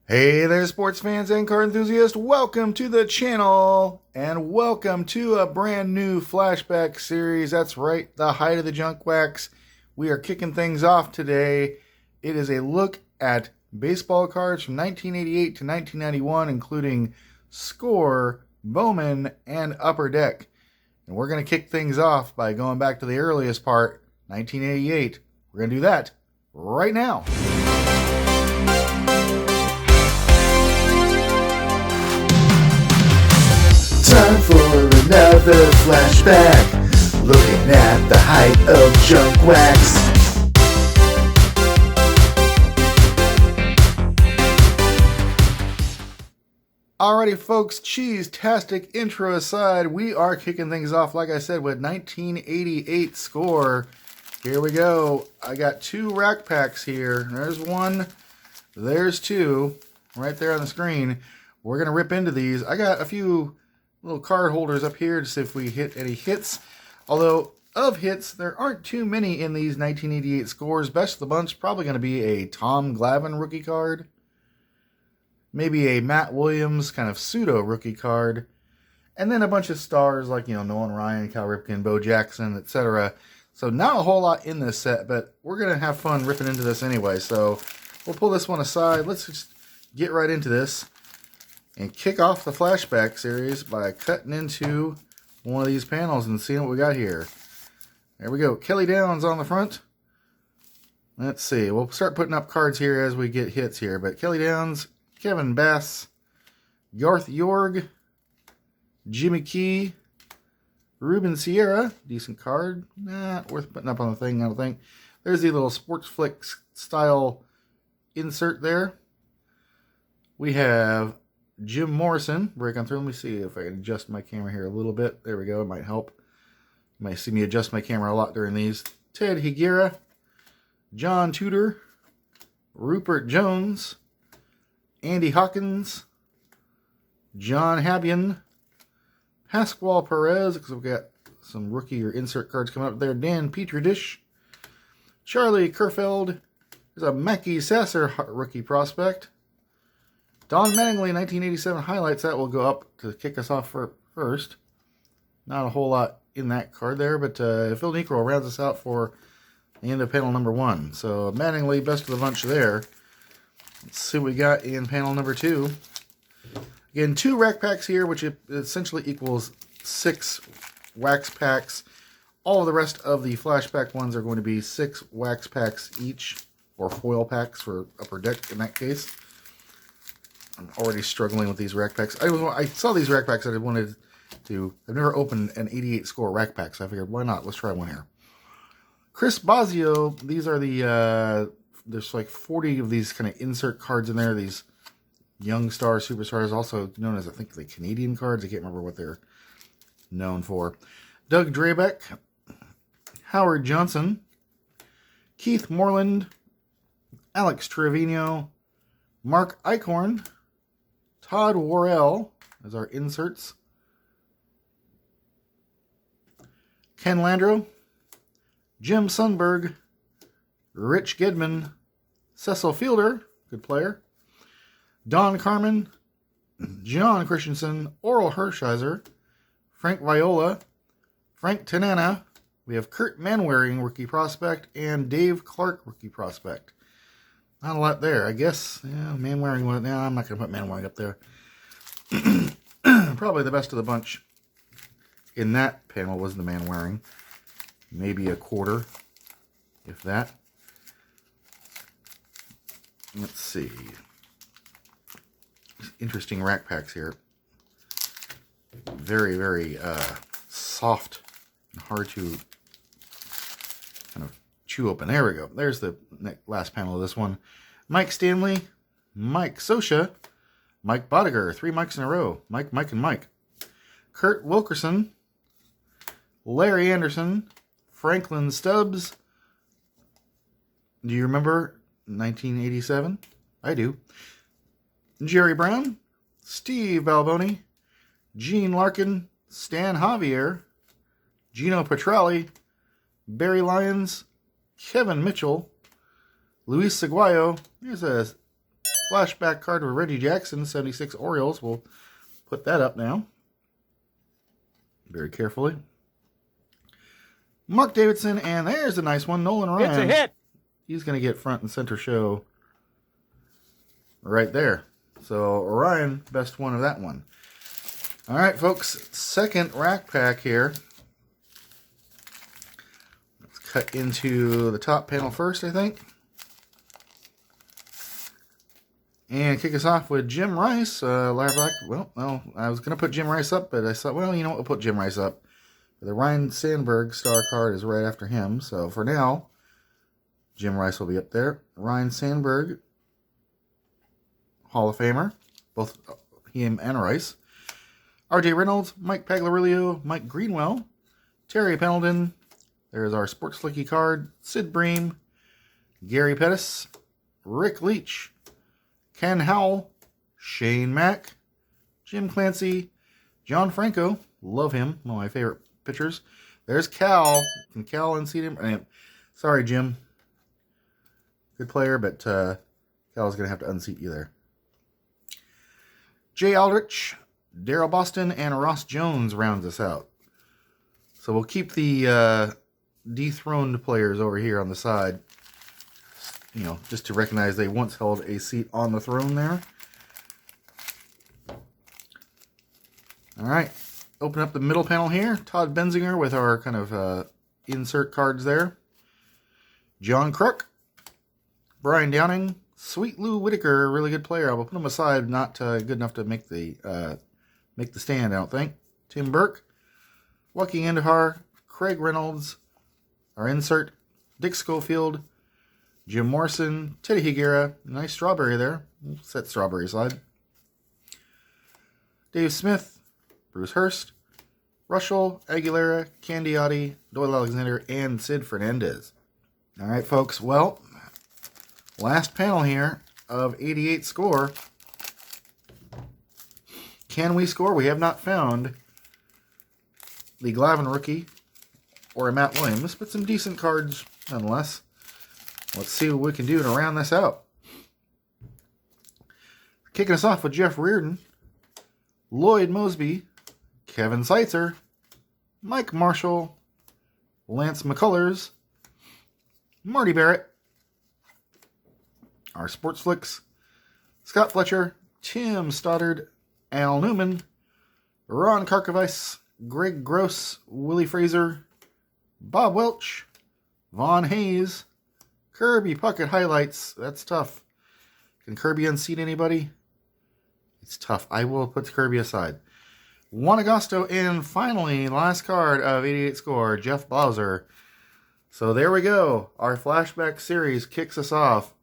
Hey there, sports fans and card enthusiasts. Welcome to the channel and welcome to a brand new Flashback Series. That's right, the height of the junk wax. We are kicking things off today. It is a look at baseball cards from 1988 to 1991, including Score, Bowman, and Upper Deck. And we're going to kick things off by going back to the earliest part, 1988. We're going to do that right now. Time for another flashback, looking at the height of junk wax. Alrighty folks, cheese-tastic intro aside, we are kicking things off, like I said, with 1988 Score. Here we go. I got two rack packs here. There's one, there's two, right there on the screen. We're going to rip into these. I got a few little card holders up here to see if we hit any hits. Although, of hits, there aren't too many in these 1988 Scores. Best of the bunch, probably going to be a Tom Glavine rookie card. Maybe a Matt Williams kind of pseudo rookie card. And then a bunch of stars like, Nolan Ryan, Cal Ripken, Bo Jackson, etc. So not a whole lot in this set, but we're going to have fun ripping into this anyway. So we'll pull this one aside. Let's just get right into this and kick off the Flashback Series by cutting into one of these panels and seeing what we got here. There we go. Kelly Downs on the front. Let's see. We'll start putting up cards here as we get hits here. But Kelly Downs, Kevin Bass, Garth Yorg, Jimmy Key, Ruben Sierra. Decent card. Not worth putting up on the thing, I don't think. There's the little Sports Flicks style insert there. We have Jim Morrison, breaking through. Let me see if I can adjust my camera here a little bit. There we go. It might help. You might see me adjust my camera a lot during these. Ted Higuera, John Tudor, Rupert Jones, Andy Hawkins, John Habian, Pascual Perez, because we've got some rookie or insert cards coming up there. Dan Petredish, Charlie Kerfeld. There's a Mackie Sasser rookie prospect. Don Mattingly, 1987 highlights. That will go up to kick us off for first. Not a whole lot in that card there, but Phil Niekro rounds us out for the end of panel number one. So Mattingly, best of the bunch there. Let's see what we got in panel number two. Again, two rack packs here, which essentially equals 6 wax packs. All of the rest of the flashback ones are going to be 6 wax packs each, or foil packs for Upper Deck in that case. I'm already struggling with these rack packs. I saw these rack packs that I wanted to. I've never opened an 88 Score rack pack, so I figured, why not? Let's try one here. Chris Bosio. These are the, there's like 40 of these kind of insert cards in there. These young star superstars, also known as, I think, the Canadian cards. I can't remember what they're known for. Doug Drabeck, Howard Johnson, Keith Moreland, Alex Trevino, Mark Eichhorn, Todd Worrell as our inserts, Ken Landreau, Jim Sundberg, Rich Gedman, Cecil Fielder, good player, Don Carmen, John Christensen, Oral Hershiser, Frank Viola, Frank Tanana. We have Kurt Manwaring, rookie prospect, and Dave Clark, rookie prospect. Not a lot there. I guess, yeah, Manwaring. No, I'm not going to put Manwaring up there. Probably the best of the bunch in that panel was the Manwaring. Maybe a quarter, if that. Let's see. Interesting rack packs here. Very, very soft and hard to kind of chew open. There we go. There's the last panel of this one. Mike Stanley, Mike Sosha, Mike Bodiger, 3 Mikes in a row. Mike, and Mike. Kurt Wilkerson, Larry Anderson, Franklin Stubbs. Do you remember 1987? I do. Jerry Brown, Steve Balboni, Gene Larkin, Stan Javier, Gino Petrelli, Barry Lyons, Kevin Mitchell, Luis Seguayo. Here's a flashback card with Reggie Jackson, 76 Orioles. We'll put that up now. Very carefully. Mark Davidson, and there's a nice one. Nolan Ryan. It's a hit. He's going to get front and center show right there. So Ryan, best one of that one. All right, folks. Second rack pack here. Let's cut into the top panel first, I think. And kick us off with Jim Rice. Black. Well, no, I was going to put Jim Rice up, but I thought, well, you know what? We'll put Jim Rice up. The Ryan Sandberg star card is right after him. So for now, Jim Rice will be up there. Ryan Sandberg, Hall of Famer. Both him and Rice. R.J. Reynolds, Mike Pagliarillo, Mike Greenwell, Terry Pendleton. There's our Sports Slicky card. Sid Bream, Gary Pettis, Rick Leach, Ken Howell, Shane Mack, Jim Clancy, John Franco. Love him. One of my favorite pitchers. There's Cal. Can Cal unseat him? Sorry, Jim. Good player, but Cal's going to have to unseat you there. Jay Aldrich, Daryl Boston, and Ross Jones rounds us out. So we'll keep the dethroned players over here on the side. You know, just to recognize they once held a seat on the throne there. All right. Open up the middle panel here. Todd Benzinger with our kind of insert cards there. John Crook, Brian Downing, Sweet Lou Whitaker, really good player. I will put him aside, not good enough to make the stand, I don't think. Tim Burke, Joaquin Andahar, Craig Reynolds, our insert, Dick Schofield, Jim Morrison, Teddy Higuera, nice strawberry there. We'll set strawberry aside. Dave Smith, Bruce Hurst, Russell, Aguilera, Candiotti, Doyle Alexander, and Sid Fernandez. All right, folks. Well, last panel here of 88 score. Can we score? We have not found the Glavine rookie or a Matt Williams, but some decent cards nonetheless. Let's see what we can do to round this out. Kicking us off with Jeff Reardon, Lloyd Mosby, Kevin Seitzer, Mike Marshall, Lance McCullers, Marty Barrett, our Sports Flicks, Scott Fletcher, Tim Stoddard, Al Newman, Ron Karkovice, Greg Gross, Willie Fraser, Bob Welch, Vaughn Hayes, Kirby Puckett highlights. That's tough. Can Kirby unseat anybody? It's tough. I will put Kirby aside. Juan Agosto, and finally, last card of 88 score, Jeff Blauser. So there we go. Our flashback series kicks us off.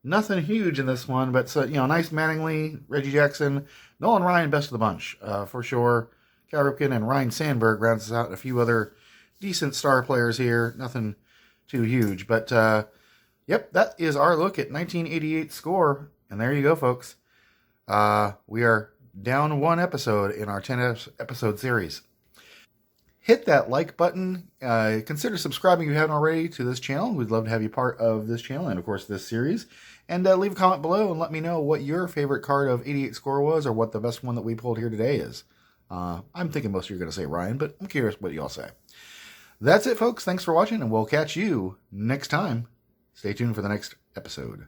Nothing huge in this one, but nice Mattingly, Reggie Jackson, Nolan Ryan, best of the bunch for sure. Cal Ripken and Ryan Sandberg rounds us out, and a few other decent star players here. Nothing too huge, but yep, that is our look at 1988 score, and there you go, folks. We are down one episode in our 10 episode series. Hit that like button. Consider subscribing if you haven't already to this channel. We'd love to have you part of this channel and, of course, this series. And leave a comment below and let me know what your favorite card of 88 score was, or what the best one that we pulled here today is. I'm thinking most of you are going to say Ryan, but I'm curious what you all say. That's it, folks. Thanks for watching, and we'll catch you next time. Stay tuned for the next episode.